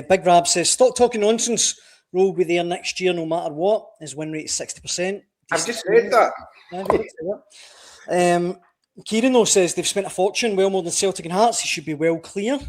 Big Rab says, stop talking nonsense. Roll will be there next year no matter what. His win rate is 60%. I've just read that. Kieran, though, says they've spent a fortune, well more than Celtic and Hearts. He should be well clear.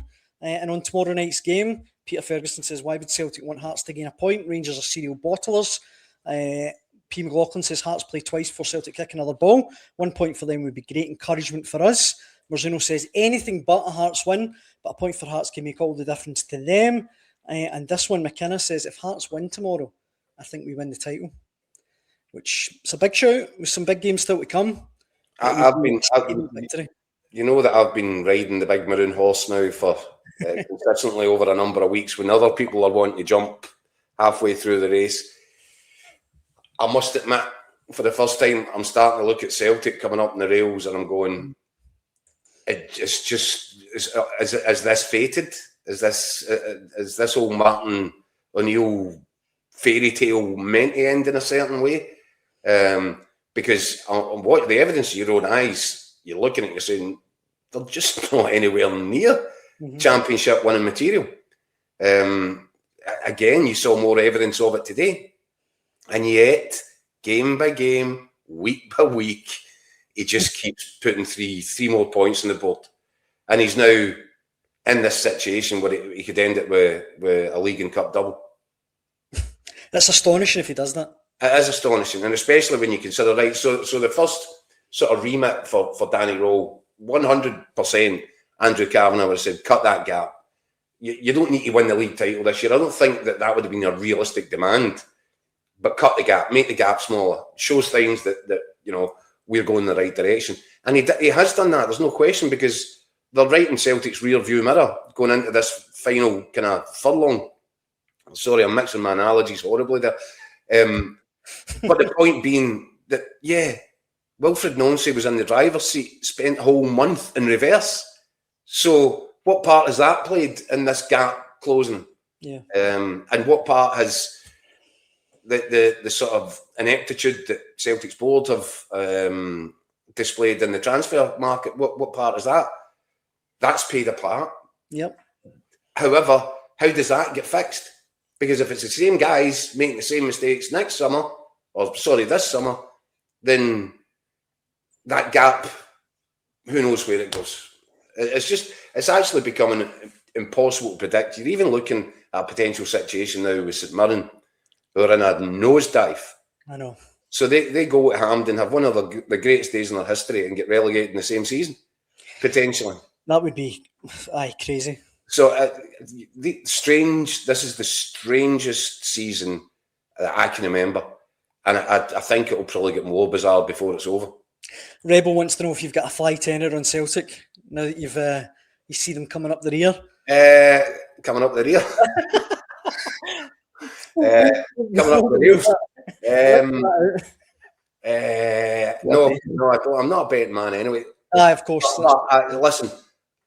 And on tomorrow night's game, Peter Ferguson says, why would Celtic want Hearts to gain a point? Rangers are serial bottlers. P. McLaughlin says Hearts play twice before Celtic kick another ball. 1 point for them would be great encouragement for us. Marzuno says anything but a Hearts win, but a point for Hearts can make all the difference to them. And this one, McInnes says, if Hearts win tomorrow, I think we win the title. Which is a big shout with some big games still to come. You know that I've been riding the big maroon horse now for consistently over a number of weeks when other people are wanting to jump halfway through the race. I must admit, for the first time, I'm starting to look at Celtic coming up in the rails and I'm going, it's just, is this fated? Is this old Martin O'Neill fairy tale meant to end in a certain way? Because on what the evidence of your own eyes, you're looking at it, you're saying, they're just not anywhere near championship winning material. Again, you saw more evidence of it today. And yet, game by game, week by week, he just keeps putting three more points on the board. And he's now in this situation where he could end it with a league and cup double. That's astonishing if he does that. It is astonishing, and especially when you consider, right, so the first sort of remit for Danny Rowe, 100% Andrew Kavanagh would have said, cut that gap. You don't need to win the league title this year. I don't think that would have been a realistic demand, but cut the gap, make the gap smaller, show signs that you know, we're going in the right direction. And he has done that, there's no question, because they're right in Celtic's rear view mirror going into this final kind of furlong. Sorry, I'm mixing my analogies horribly there. But the point being that, yeah, Wilfred Nonsi was in the driver's seat, spent a whole month in reverse. So what part has that played in this gap closing? Yeah. And what part has the sort of ineptitude that Celtic's board have displayed in the transfer market, what part is that? That's played a part. Yep. However, how does that get fixed? Because if it's the same guys making the same mistakes this summer, then that gap, who knows where it goes? It's actually becoming impossible to predict. You're even looking at a potential situation now with St Mirren, who are in a nosedive. I know. So they go at Hampden, have one of the greatest days in their history and get relegated in the same season, potentially. That would be, crazy. So this is the strangest season that I can remember. And I think it will probably get more bizarre before it's over. Rebel wants to know if you've got a fly tenner on Celtic, now that you see them coming up the rear. Coming up the rear? Coming up the rear. No, I don't. I'm not a betting man anyway. Of course. Listen,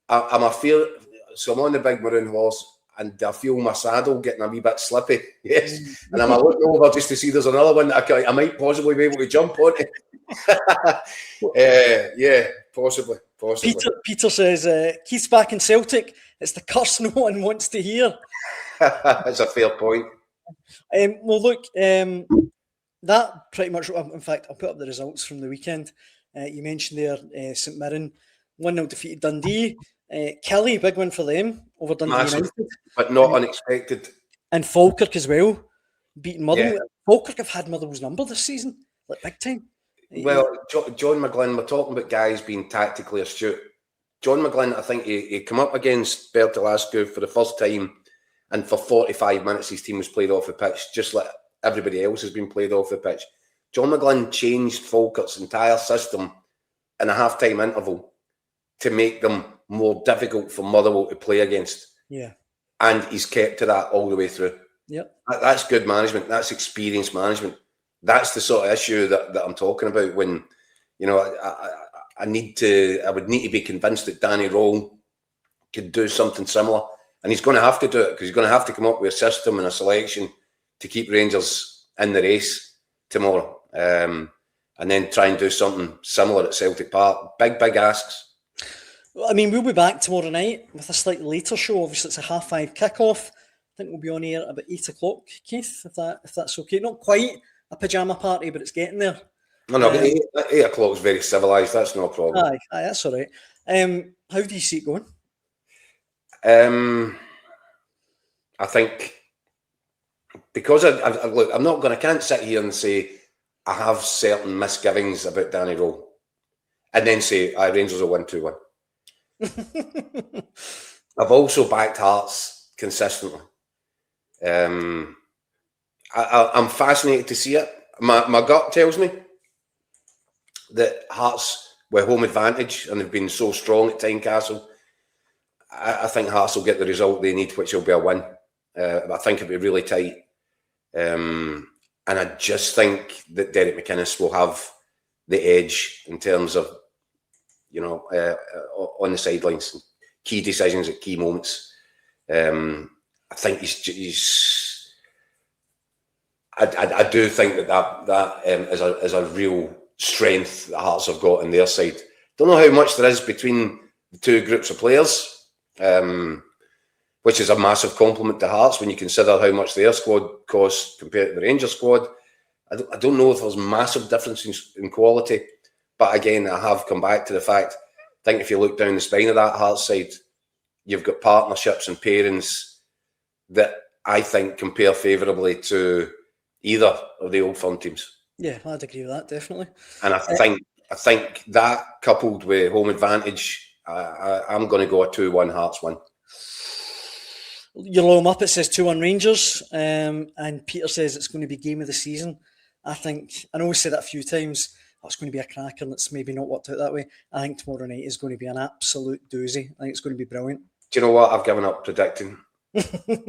I'm a fear. So I'm on the big maroon horse, and I feel my saddle getting a wee bit slippy. Yes, and I'm looking over just to see there's another one that I might possibly be able to jump on. Yeah, possibly. Peter says Keith's back in Celtic. It's the curse no one wants to hear. That's a fair point. Well, look, that pretty much. In fact, I'll put up the results from the weekend. You mentioned there St Mirren 1-0 defeated Dundee. Kelly, big win for them over Dundee United. But not unexpected. And Falkirk as well, beating Motherwell. Yeah. Falkirk have had Motherwell's number this season, like big time. Well, John McGlynn, we're talking about guys being tactically astute. John McGlynn, I think he came up against Bertolascu for the first time, and for 45 minutes his team was played off the pitch, just like everybody else has been played off the pitch. John McGlynn changed Falkirk's entire system in a half-time interval to make them more difficult for Motherwell to play against. Yeah. And he's kept to that all the way through. Yep. That's good management. That's experienced management. That's the sort of issue that I'm talking about when, you know, I would need to be convinced that Danny Rowe could do something similar. And he's going to have to do it because he's going to have to come up with a system and a selection to keep Rangers in the race tomorrow. And then try and do something similar at Celtic Park. Big asks. Well, I mean, we'll be back tomorrow night with a slightly later show. Obviously, it's a 5:30 kickoff. I think we'll be on air about 8 o'clock, Keith, if that's okay. Not quite a pyjama party, but it's getting there. No, but 8 o'clock is very civilised. That's no problem. Aye, that's all right. How do you see it going? I think because look, I can't sit here and say I have certain misgivings about Danny Rowe, and then say Rangers will win 2-1. I've also backed Hearts consistently. I'm fascinated to see it. My gut tells me that Hearts, with home advantage, and they've been so strong at Tynecastle, I think Hearts will get the result they need, which will be a win. I think it'll be really tight. And I just think that Derek McInnes will have the edge in terms of, on the sidelines, key decisions at key moments. I think I do think that is a real strength that Hearts have got on their side. Don't know how much there is between the two groups of players, which is a massive compliment to Hearts when you consider how much their squad costs compared to the Rangers squad. I don't know if there's massive differences in quality, but again, I have come back to the fact, I think if you look down the spine of that Hearts side, you've got partnerships and pairings that I think compare favourably to either of the Old Firm teams. Yeah, I'd agree with that, definitely. And I think that coupled with home advantage, I'm going to go a 2-1 Hearts win. Your low up, it says 2-1 Rangers, and Peter says it's going to be game of the season. I know we said that a few times, it's going to be a cracker, and it's maybe not worked out that way. I think tomorrow night is going to be an absolute doozy. I think it's going to be brilliant. Do you know what? I've given up predicting.